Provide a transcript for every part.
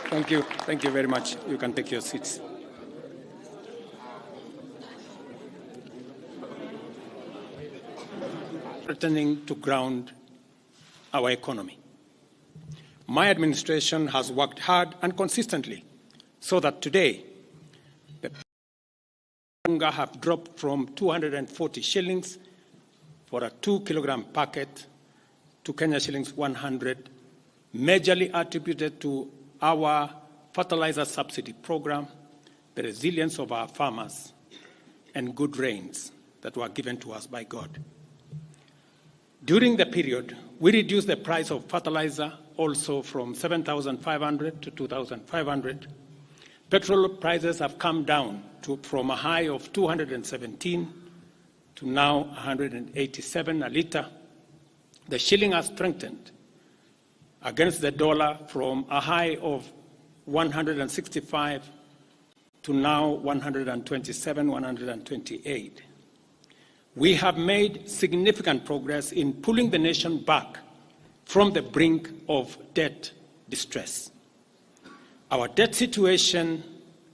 Thank you. Thank you very much. You can take your seats. Returning to ground our economy. My administration has worked hard and consistently so that today the hunger have dropped from 240 shillings for a 2-kilogram packet to Kenya shillings 100, majorly attributed to our fertilizer subsidy program, the resilience of our farmers, and good rains that were given to us by God. During the period, we reduced the price of fertilizer also from 7,500 to 2,500. Petrol prices have come down from a high of 217 to now 187 a litre. The shilling has strengthened against the dollar from a high of 165 to now 127, 128. We have made significant progress in pulling the nation back from the brink of debt distress. Our debt situation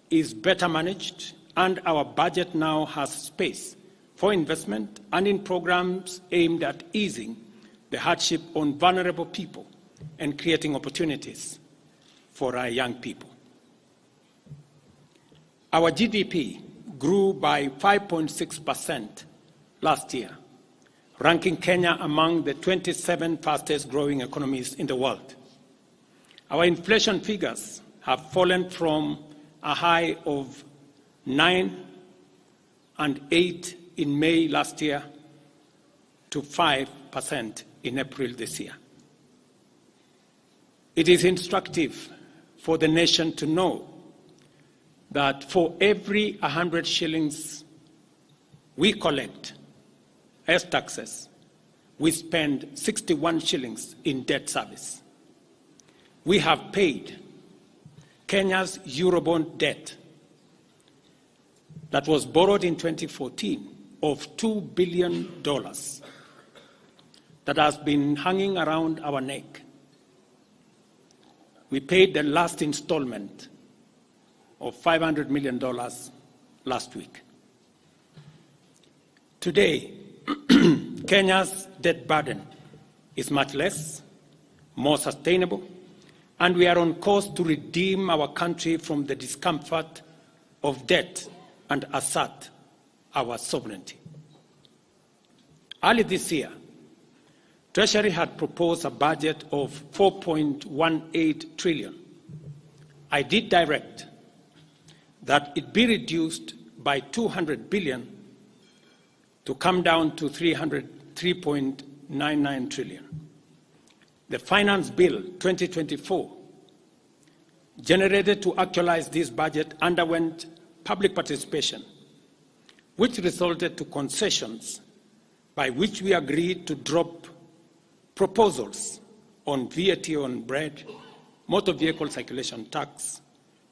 is better managed, and our budget now has space for investment and in programs aimed at easing the hardship on vulnerable people and creating opportunities for our young people. Our GDP grew by 5.6% last year, ranking Kenya among the 27 fastest growing economies in the world. Our inflation figures have fallen from a high of 9 and 8 in May last year to 5% in April this year. It is instructive for the nation to know that for every 100 shillings we collect as taxes, we spend 61 shillings in debt service. We have paid Kenya's Eurobond debt that was borrowed in 2014 of $2 billion that has been hanging around our neck. We paid the last installment of $500 million last week. Today, Kenya's debt burden is much less, more sustainable, and we are on course to redeem our country from the discomfort of debt and assert our sovereignty. Early this year, Treasury had proposed a budget of 4.18 trillion. I did direct that it be reduced by 200 billion to come down to 3.99 trillion. The Finance Bill 2024, generated to actualize this budget, underwent public participation, which resulted to concessions by which we agreed to drop proposals on VAT on bread, motor vehicle circulation tax,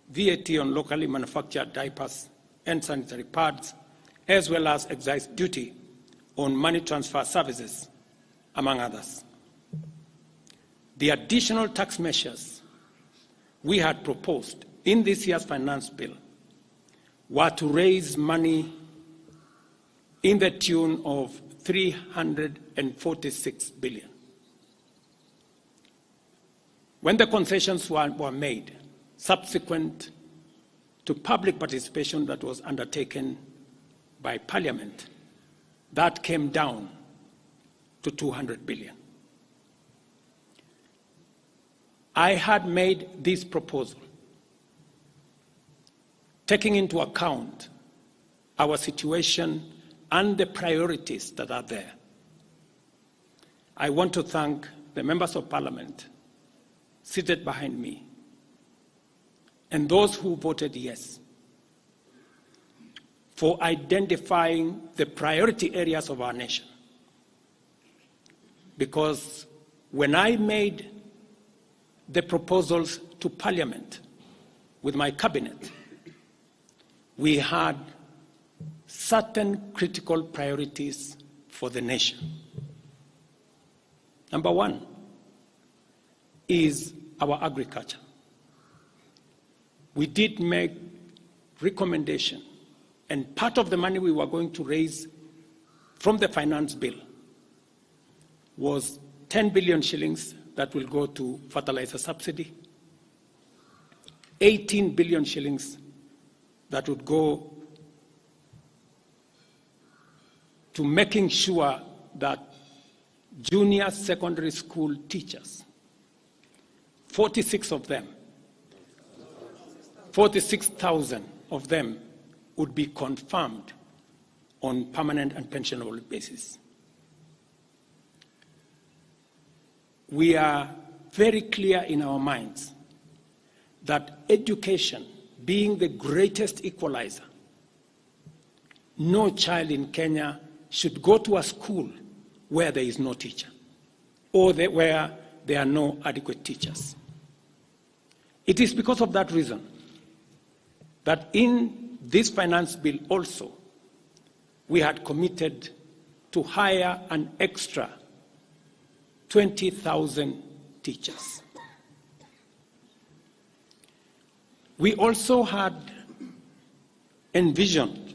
VAT on locally manufactured diapers and sanitary pads, as well as excise duty on money transfer services, among others. The additional tax measures we had proposed in this year's finance bill were to raise money in the tune of 346 billion. When the concessions were made, subsequent to public participation that was undertaken by Parliament, that came down to 200 billion. I had made this proposal taking into account our situation and the priorities that are there. I want to thank the members of Parliament seated behind me and those who voted yes for identifying the priority areas of our nation. Because when I made the proposals to Parliament with my cabinet, we had certain critical priorities for the nation. Number one is our agriculture. we did make recommendation, and part of the money we were going to raise from the finance bill was 10 billion shillings that will go to fertilizer subsidy, 18 billion shillings that would go to making sure that junior secondary school teachers, 46,000 of them would be confirmed on permanent and pensionable basis. We are very clear in our minds that education being the greatest equalizer, no child in Kenya should go to a school where there is no teacher or where there are no adequate teachers. It is because of that reason that in this finance bill also, we had committed to hire an extra 20,000 teachers. We also had envisioned,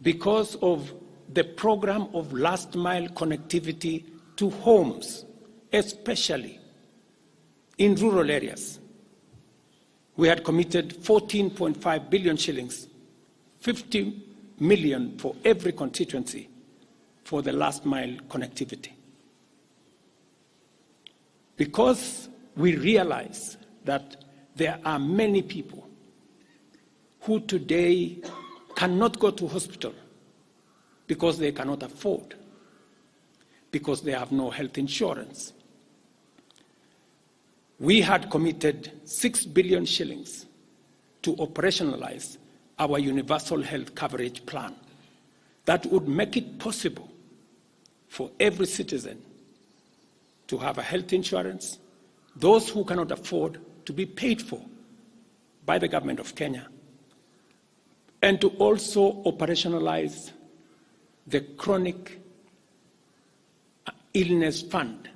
because of the program of last mile connectivity to homes, especially in rural areas, we had committed 14.5 billion shillings, 50 million for every constituency for the last mile connectivity. Because we realize that there are many people who today cannot go to hospital because they cannot afford, because they have no health insurance. We had committed 6 billion shillings to operationalize our universal health coverage plan that would make it possible for every citizen to have a health insurance, those who cannot afford to be paid for by the government of Kenya, and to also operationalize the chronic illness fund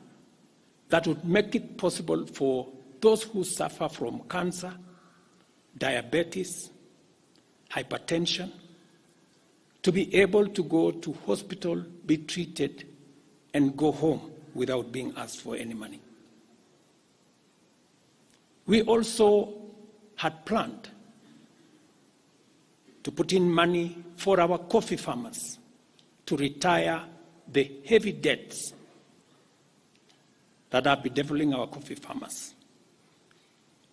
that would make it possible for those who suffer from cancer, diabetes, hypertension, to be able to go to hospital, be treated, and go home without being asked for any money. We also had planned to put in money for our coffee farmers to retire the heavy debts that are bedeviling our coffee farmers.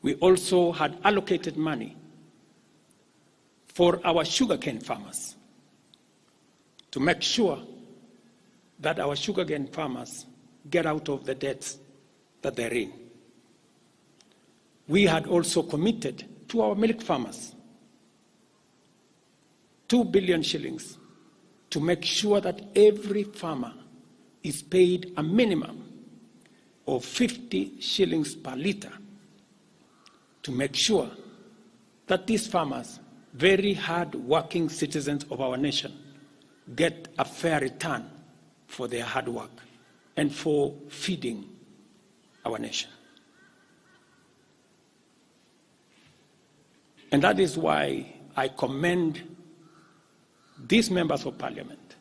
We also had allocated money for our sugarcane farmers to make sure that our sugarcane farmers get out of the debts that they're in. We had also committed to our milk farmers 2 billion shillings to make sure that every farmer is paid a minimum of 50 shillings per litre to make sure that these farmers, very hard-working citizens of our nation, get a fair return for their hard work and for feeding our nation. And that is why I commend these members of parliament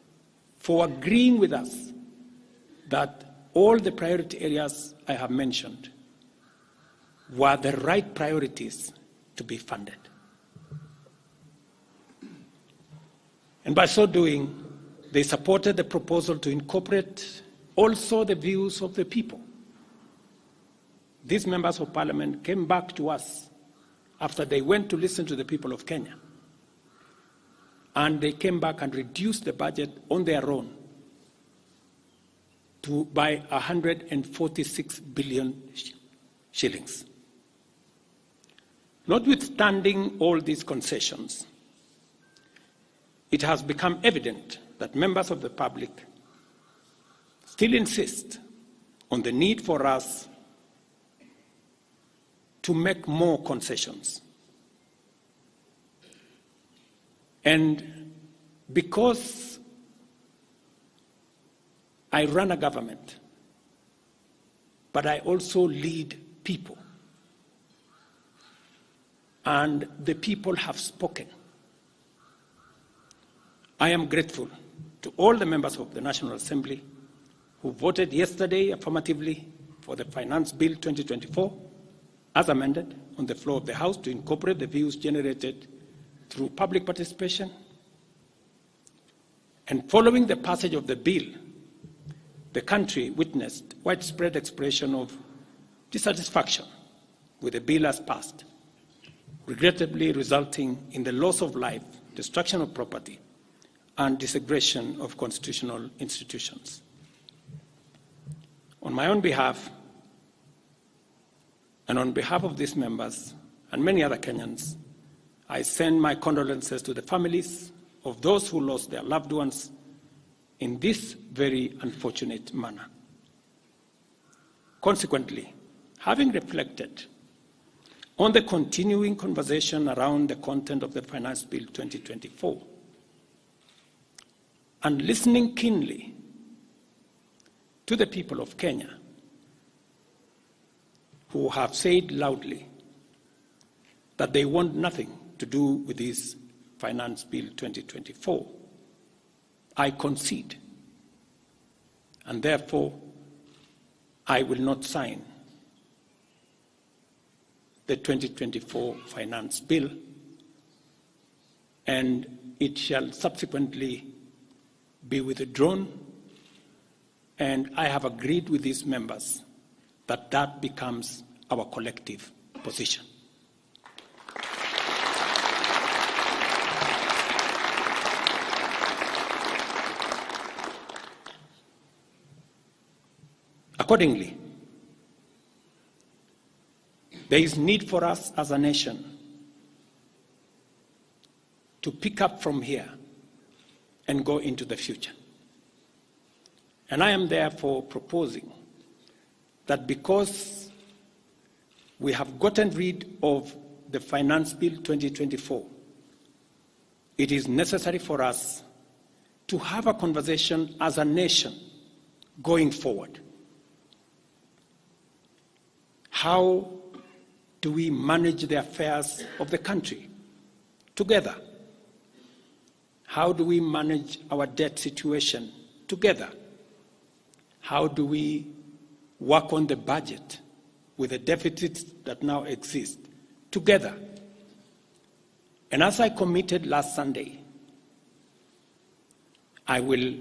for agreeing with us that all the priority areas I have mentioned were the right priorities to be funded. And by so doing, they supported the proposal to incorporate also the views of the people. These members of parliament came back to us after they went to listen to the people of Kenya. And they came back and reduced the budget on their own by 146 billion shillings. Notwithstanding all these concessions, it has become evident that members of the public still insist on the need for us to make more concessions. And because I run a government, but I also lead people, and the people have spoken. I am grateful to all the members of the National Assembly who voted yesterday affirmatively for the Finance Bill 2024 as amended on the floor of the House to incorporate the views generated through public participation. And following the passage of the bill, the country witnessed widespread expression of dissatisfaction with the bill as passed, regrettably resulting in the loss of life, destruction of property, and disintegration of constitutional institutions. On my own behalf, and on behalf of these members and many other Kenyans, I send my condolences to the families of those who lost their loved ones in this very unfortunate manner. Consequently, having reflected on the continuing conversation around the content of the Finance Bill 2024, and listening keenly to the people of Kenya who have said loudly that they want nothing to do with this Finance Bill 2024, I concede, and therefore I will not sign the 2024 Finance Bill, and it shall subsequently be withdrawn, and I have agreed with these members that that becomes our collective position. Accordingly, there is need for us as a nation to pick up from here and go into the future. And I am therefore proposing that because we have gotten rid of the Finance Bill 2024, it is necessary for us to have a conversation as a nation going forward. How do we manage the affairs of the country together? How do we manage our debt situation together? How do we work on the budget with the deficits that now exist together? And as I committed last Sunday, I will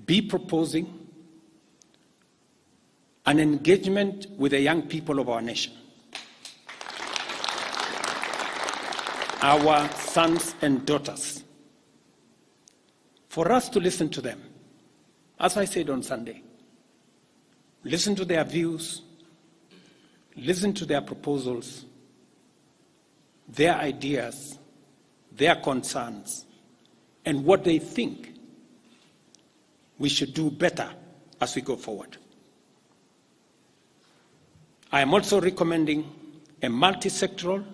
be proposing an engagement with the young people of our nation, our sons and daughters, for us to listen to them. As I said on Sunday, listen to their views, listen to their proposals, their ideas, their concerns, and what they think we should do better as we go forward. I am also recommending a multi-sectoral,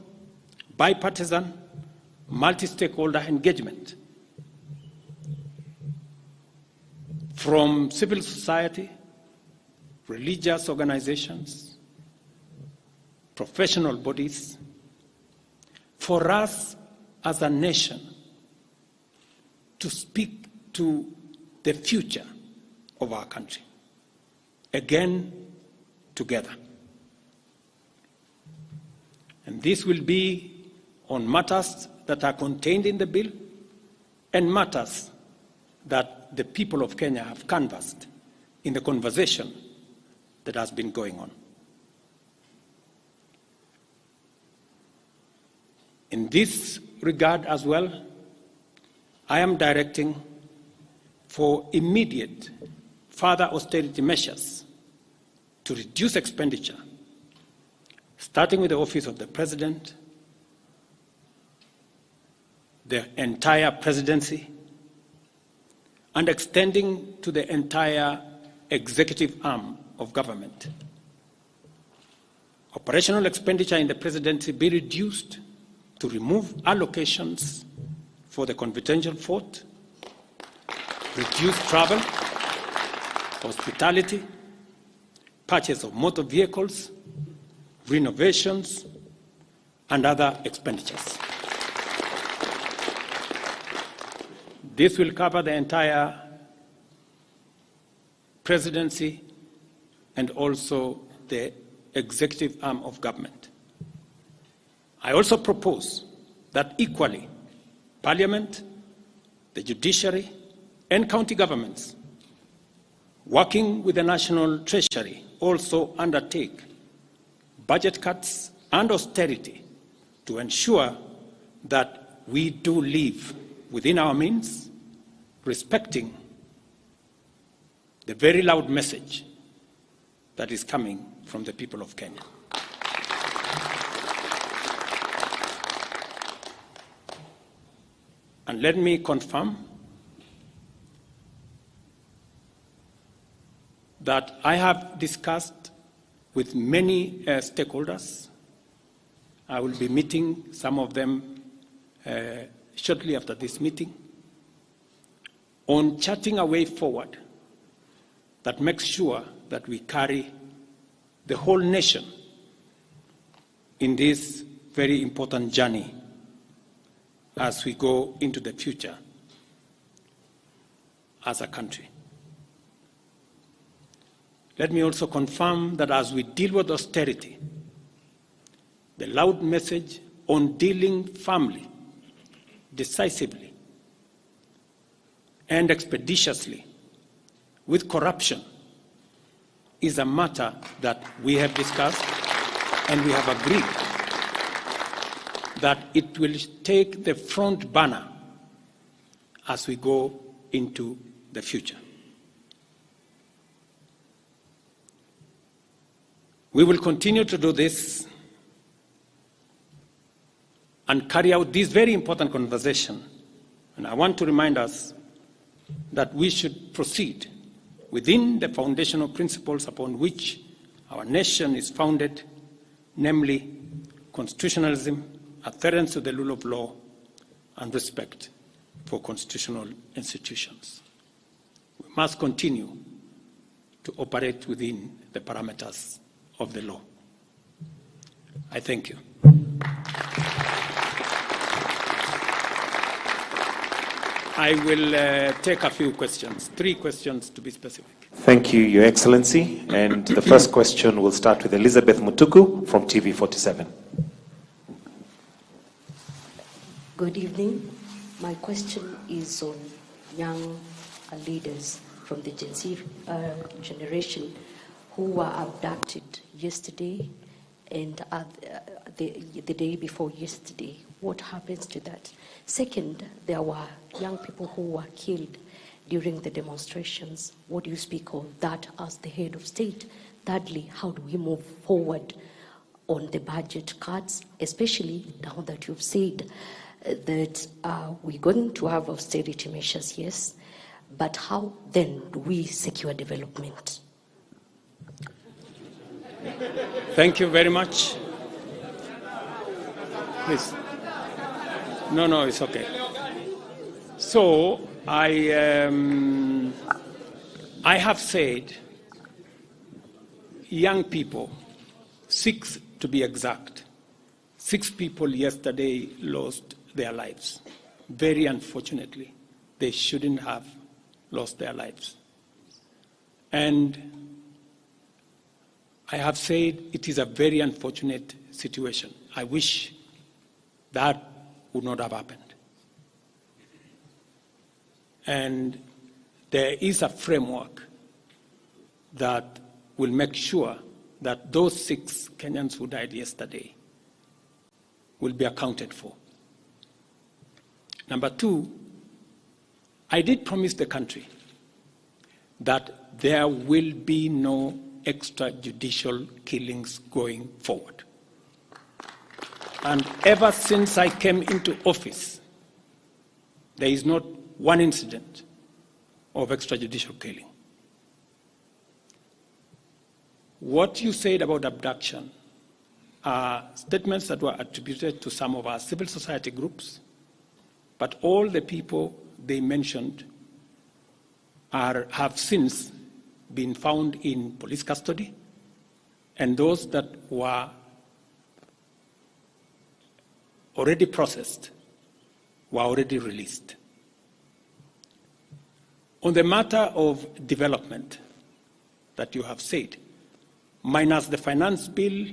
bipartisan, multi-stakeholder engagement from civil society, religious organizations, professional bodies, for us as a nation to speak to the future of our country, again, together. And this will be on matters that are contained in the bill and matters that the people of Kenya have canvassed in the conversation that has been going on. In this regard as well, I am directing for immediate further austerity measures to reduce expenditure, starting with the Office of the President, the entire presidency, and extending to the entire executive arm of government. Operational expenditure in the presidency be reduced to remove allocations for the confidential fort, reduce travel, hospitality, purchase of motor vehicles, renovations, and other expenditures. This will cover the entire presidency and also the executive arm of government. I also propose that equally, Parliament, the judiciary, and county governments, working with the National Treasury, also undertake budget cuts and austerity to ensure that we do live within our means, respecting the very loud message that is coming from the people of Kenya. And let me confirm that I have discussed with many stakeholders. I will be meeting some of them shortly after this meeting on charting a way forward that makes sure that we carry the whole nation in this very important journey as we go into the future as a country. Let me also confirm that as we deal with austerity, the loud message on dealing firmly, decisively, and expeditiously with corruption is a matter that we have discussed and we have agreed that it will take the front burner as we go into the future. We will continue to do this and carry out this very important conversation. And I want to remind us that we should proceed within the foundational principles upon which our nation is founded, namely constitutionalism, adherence to the rule of law, and respect for constitutional institutions. We must continue to operate within the parameters of the law. I thank you. I will take a few questions, 3 questions to be specific. Thank you, Your Excellency. And the first question will start with Elizabeth Mutuku from TV47. Good evening. My question is on young leaders from the Gen Z generation who were abducted yesterday and the day before yesterday. What happens to that? Second, there were young people who were killed during the demonstrations. What do you speak of that as the head of state? Thirdly, how do we move forward on the budget cuts, especially now that you've said that we're going to have austerity measures, yes, but how then do we secure development? Thank you very much. Please. No, it's okay. So I have said young people, 6 to be exact, 6 people yesterday lost their lives. Very unfortunately, they shouldn't have lost their lives. And I have said it is a very unfortunate situation. I wish that would not have happened. And there is a framework that will make sure that those 6 Kenyans who died yesterday will be accounted for. Number 2, I did promise the country that there will be no extrajudicial killings going forward. And ever since I came into office, there is not one incident of extrajudicial killing. What you said about abduction are statements that were attributed to some of our civil society groups, but all the people they mentioned have since been found in police custody, and those that were already processed were already released. On the matter of development that you have said, minus the finance bill,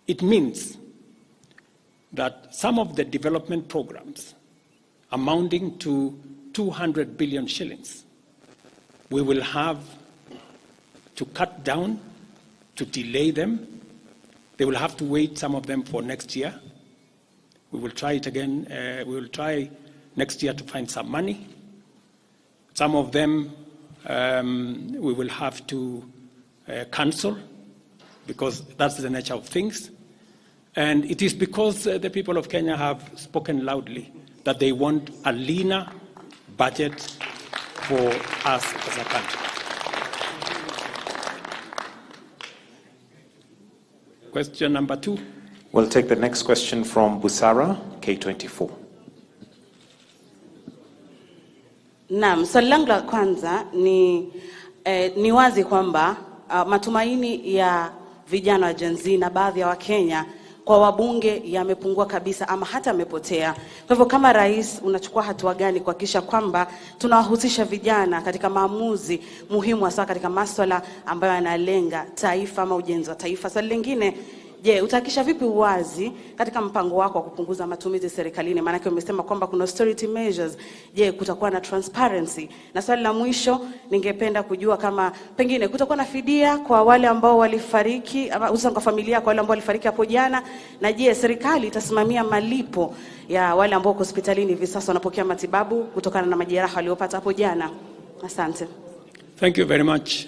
it means that some of the development programs amounting to 200 billion shillings, we will have to cut down, to delay them. They will have to wait, some of them, for next year. We will try it again. We will try next year to find some money. Some of them we will have to cancel, because that's the nature of things. And it is because the people of Kenya have spoken loudly that they want a leaner budget for us as a country. Question number 2. We'll take the next question from Busara, K24. Naam, swali langu la kwanza ni wazi kwamba matumaini ya vijana wa Gen Z na baadhi ya Wakenya kwa wabunge yamepungua kabisa ama hata yamepotea. Kwa hivyo kama rais, unachukua hatua gani kuhakikisha kwamba tunawahusisha vijana katika maamuzi muhimu, hasa katika masuala ambayo yanalenga taifa ama ujenzi wa taifa? Swali lingine, je, utahakikisha vipi uwazi katika mpango wako wa kupunguza matumizi serikalini? Maana yake umesema kwamba kuna austerity measures. Je, kutakuwa na transparency? Na swali la mwisho, ningependa kujua kama pengine kutakuwa na fidia kwa wale ambao walifariki, ama hususan kwa familia kwa wale ambao walifariki hapo jana, na je, serikali itasimamia malipo ya wale ambao hospitalini hivi sasa wanapokea matibabu kutokana na majeraha waliopata hapo jana? Asante. Thank you very much.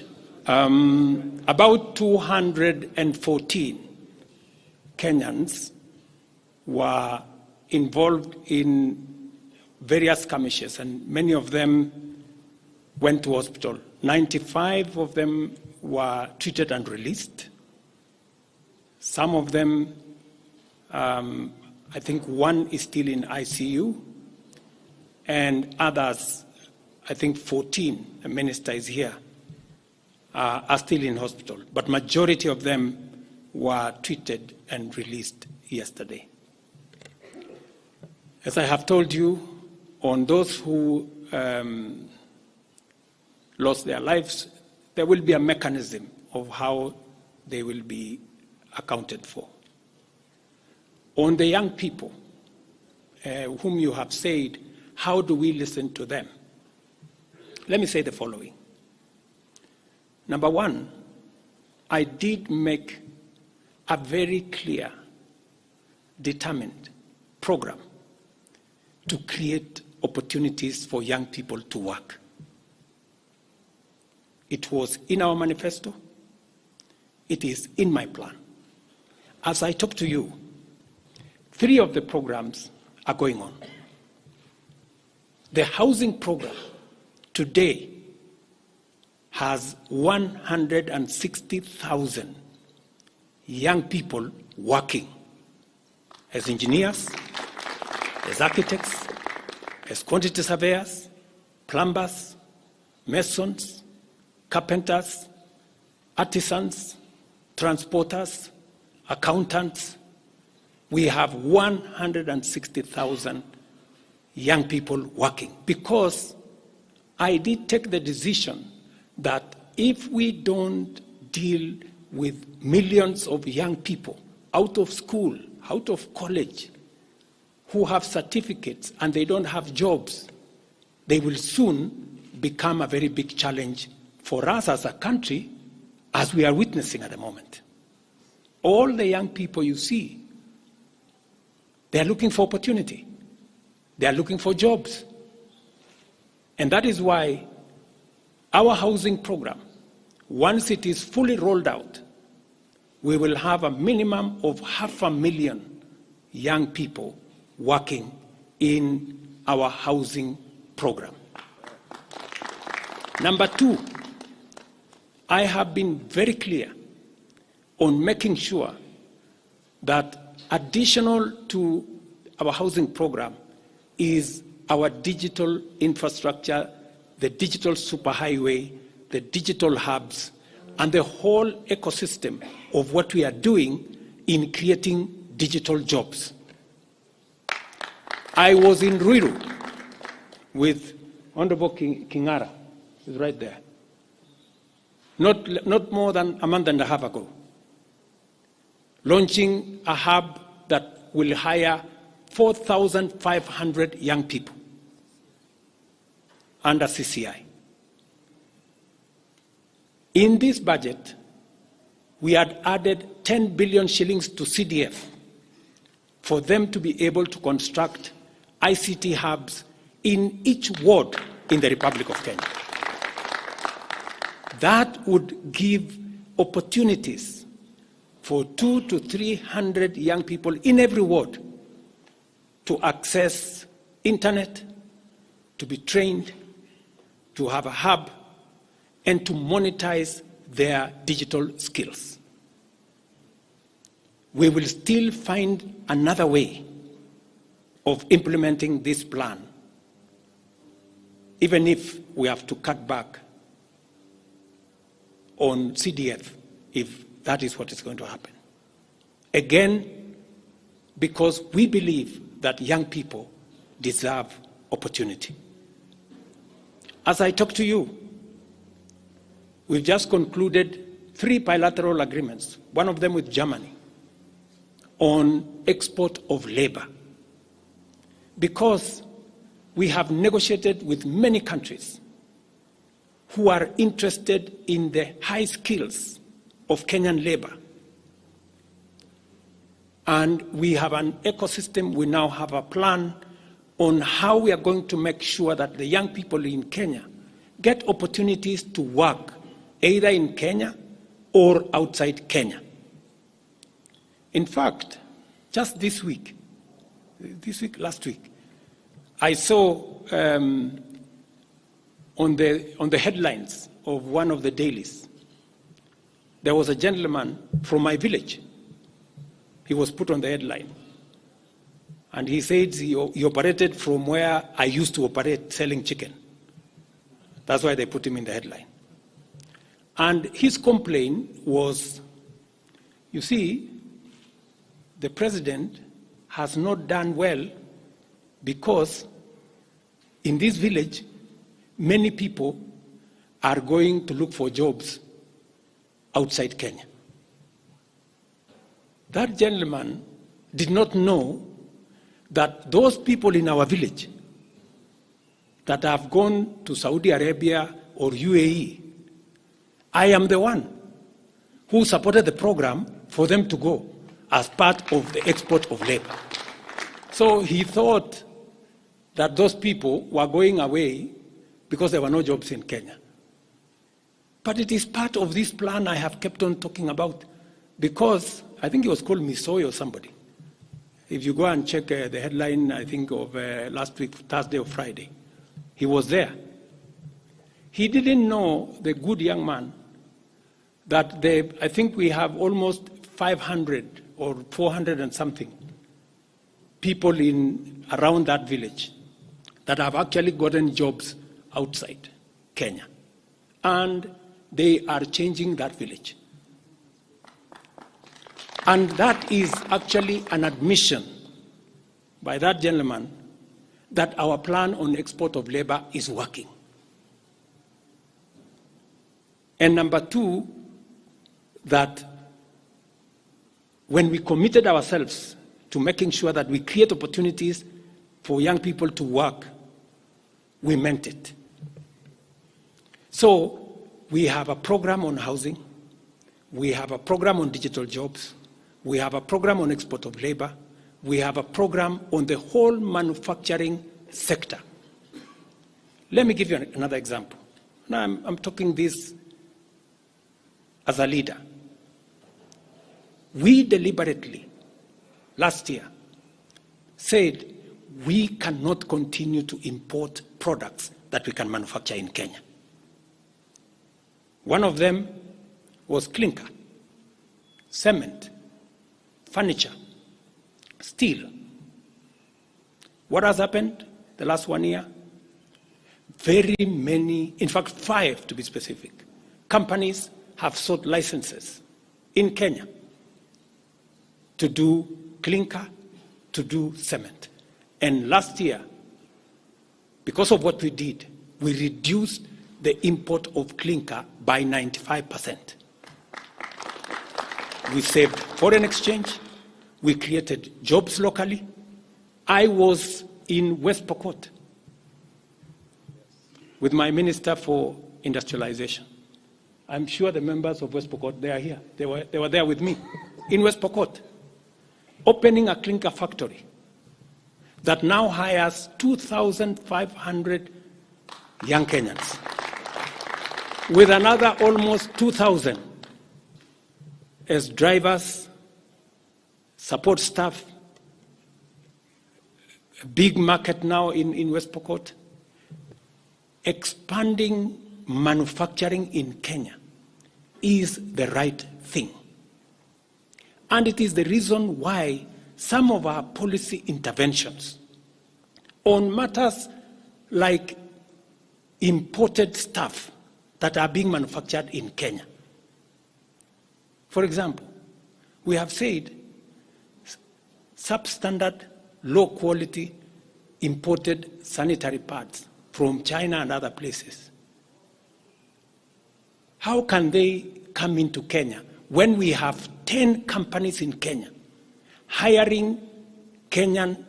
About 214 Kenyans were involved in various skirmishes, and many of them went to hospital. 95 of them were treated and released. Some of them, I think one is still in ICU, and others, I think 14, the minister is here, are still in hospital. But majority of them were treated and released yesterday. As I have told you, on those who lost their lives, there will be a mechanism of how they will be accounted for. On the young people whom you have said, how do we listen to them? Let me say the following. Number one, I did make a very clear, determined program to create opportunities for young people to work. It was in our manifesto. It is in my plan. As I talk to you, 3 of the programs are going on. The housing program today has 160,000 young people working as engineers, as architects, as quantity surveyors, plumbers, masons, carpenters, artisans, transporters, accountants. We have 160,000 young people working, because I did take the decision that if we don't deal with millions of young people out of school, out of college, who have certificates and they don't have jobs, they will soon become a very big challenge for us as a country, as we are witnessing at the moment. All the young people you see, they are looking for opportunity. They are looking for jobs. And that is why our housing program, once it is fully rolled out, we will have a minimum of 500,000 young people working in our housing program. Number 2, I have been very clear on making sure that additional to our housing program is our digital infrastructure, the digital superhighway, the digital hubs, and the whole ecosystem of what we are doing in creating digital jobs. I was in Ruto with Honorable Kingara, who's right there, not more than a month and a half ago, launching a hub that will hire 4,500 young people under CCI. In this budget, we had added 10 billion shillings to CDF for them to be able to construct ICT hubs in each ward in the Republic of Kenya. That would give opportunities for 200 to 300 young people in every ward to access internet, to be trained, to have a hub, and to monetize their digital skills. We will still find another way of implementing this plan, even if we have to cut back on CDF, if that is what is going to happen. Again, because we believe that young people deserve opportunity. As I talk to you, we've just concluded 3 bilateral agreements, one of them with Germany, on export of labor. Because we have negotiated with many countries who are interested in the high skills of Kenyan labor. And we have an ecosystem, we now have a plan on how we are going to make sure that the young people in Kenya get opportunities to work either in Kenya or outside Kenya. In fact, just last week, I saw on the headlines of one of the dailies, there was a gentleman from my village. He was put on the headline. And he said he operated from where I used to operate selling chicken. That's why they put him in the headline. And his complaint was, you see, the president has not done well because in this village, many people are going to look for jobs outside Kenya. That gentleman did not know that those people in our village that have gone to Saudi Arabia or UAE, I am the one who supported the program for them to go as part of the export of labor. So he thought that those people were going away because there were no jobs in Kenya. But it is part of this plan I have kept on talking about, because I think it was called Misoy or somebody. If you go and check the headline, I think of last week, Thursday or Friday, he was there. He didn't know, the good young man, that I think we have almost 500 or 400 and something people around that village that have actually gotten jobs outside Kenya. And they are changing that village. And that is actually an admission by that gentleman that our plan on export of labor is working. And number two, that when we committed ourselves to making sure that we create opportunities for young people to work, we meant it. So we have a program on housing, we have a program on digital jobs, we have a program on export of labor, we have a program on the whole manufacturing sector. Let me give you another example. Now I'm talking this as a leader. We deliberately, last year, said we cannot continue to import products that we can manufacture in Kenya. One of them was clinker, cement, furniture, steel. What has happened the last 1 year? Very many, in fact 5 to be specific, companies have sought licenses in Kenya to do clinker, to do cement. And last year, because of what we did, we reduced the import of clinker by 95%. We saved foreign exchange. We created jobs locally. I was in West Pokot with my Minister for Industrialization. I'm sure the members of West Pokot, they are here. They were there with me in West Pokot, opening a clinker factory that now hires 2,500 young Kenyans, with another almost 2,000 as drivers, support staff, a big market now in West Pokot, expanding manufacturing in Kenya is the right thing. And it is the reason why some of our policy interventions on matters like imported stuff that are being manufactured in Kenya. For example, we have said substandard, low-quality imported sanitary pads from China and other places. How can they come into Kenya when we have 10 companies in Kenya hiring Kenyan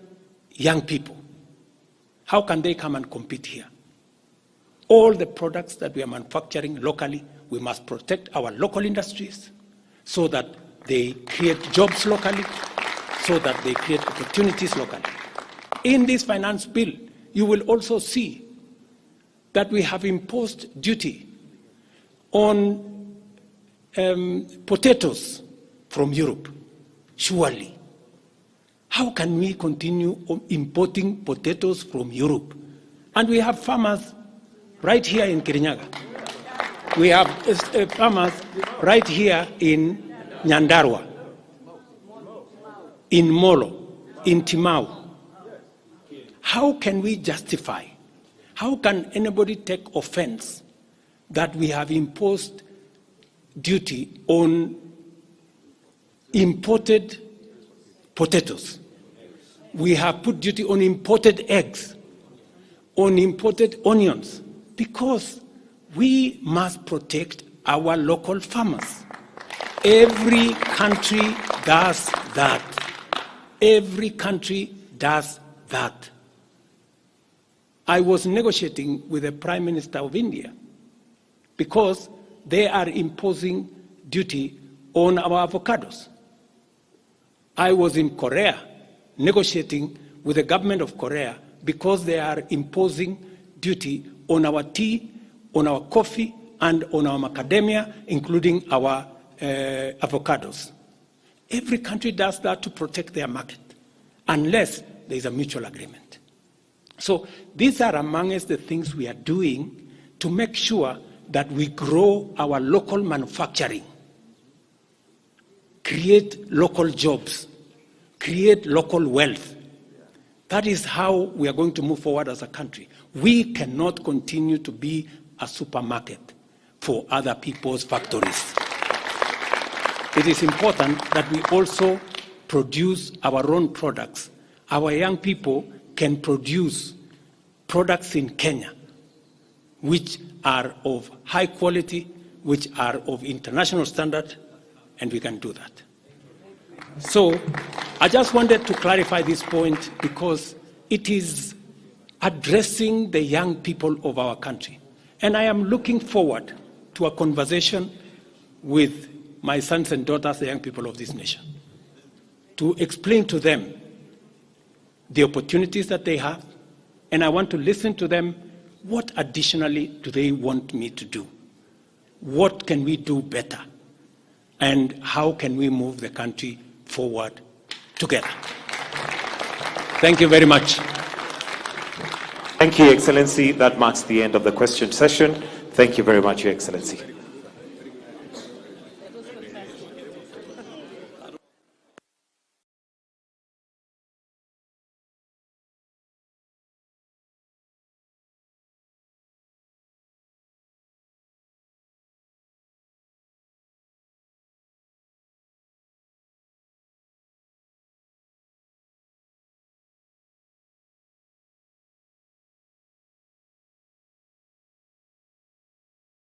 young people? How can they come and compete here? All the products that we are manufacturing locally, we must protect our local industries so that they create jobs locally, so that they create opportunities locally. In this finance bill, you will also see that we have imposed duty on potatoes from Europe. Surely, how can we continue importing potatoes from Europe? And we have farmers right here in Kirinyaga. We have farmers right here in Nyandarua, in Molo, in Timau. How can we justify? How can anybody take offense that we have imposed duty on imported potatoes? We have put duty on imported eggs, on imported onions, because we must protect our local farmers. Every country does that. Every country does that. I was negotiating with the Prime Minister of India because they are imposing duty on our avocados. I was in Korea negotiating with the government of Korea because they are imposing duty on our tea, on our coffee, and on our macadamia, including our avocados. Every country does that to protect their market, unless there is a mutual agreement. So these are amongst the things we are doing to make sure that we grow our local manufacturing, create local jobs, create local wealth. That is how we are going to move forward as a country. We cannot continue to be a supermarket for other people's factories. It is important that we also produce our own products. Our young people can produce products in Kenya which are of high quality, which are of international standard, and we can do that. So I just wanted to clarify this point because it is addressing the young people of our country. And I am looking forward to a conversation with my sons and daughters, the young people of this nation, to explain to them the opportunities that they have, and I want to listen to them. What additionally do they want me to do? What can we do better? And how can we move the country forward together? Thank you very much. Thank you, Excellency. That marks the end of the question session. Thank you very much, Your Excellency.